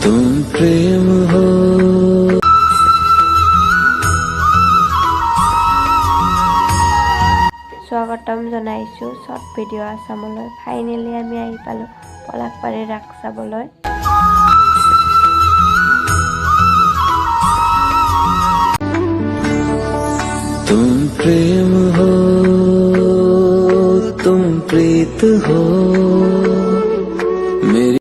तुम प्रेम हो। स्वागतम जनाइছো शॉर्ट भिडिओ आसामলৈ। फाइनेली আমি আহি পালো পলাকপাৰি ৰাস চাবলৈ। तुम प्रेम हो, तुम प्रीत हो मेरी।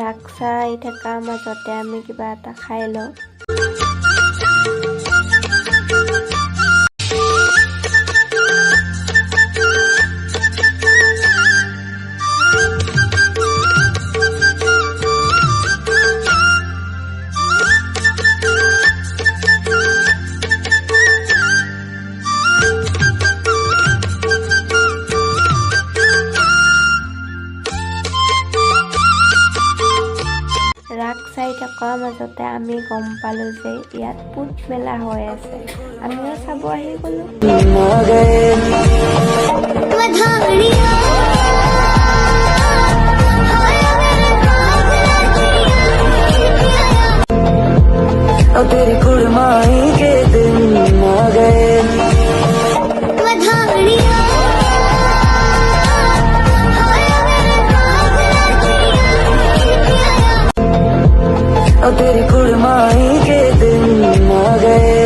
ৰাস চাই থকা মাজতে আমি কিবা এটা খাই লওঁ। ৰাস চাই থকাৰ মাজতে আমি গম পালো যে ইয়াত পুথ মেলা হৈ আছে। আমিও চাব আহি গলো। तेरी कुड़माई के दिन आ गए, तेरी कुड़माई के दिन आ गए।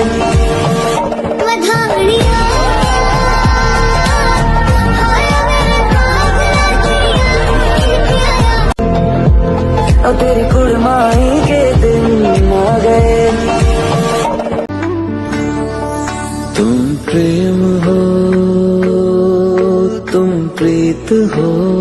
तेरी कुड़माई के दिन आ गए। तुम प्रेम हो, तुम प्रीत हो।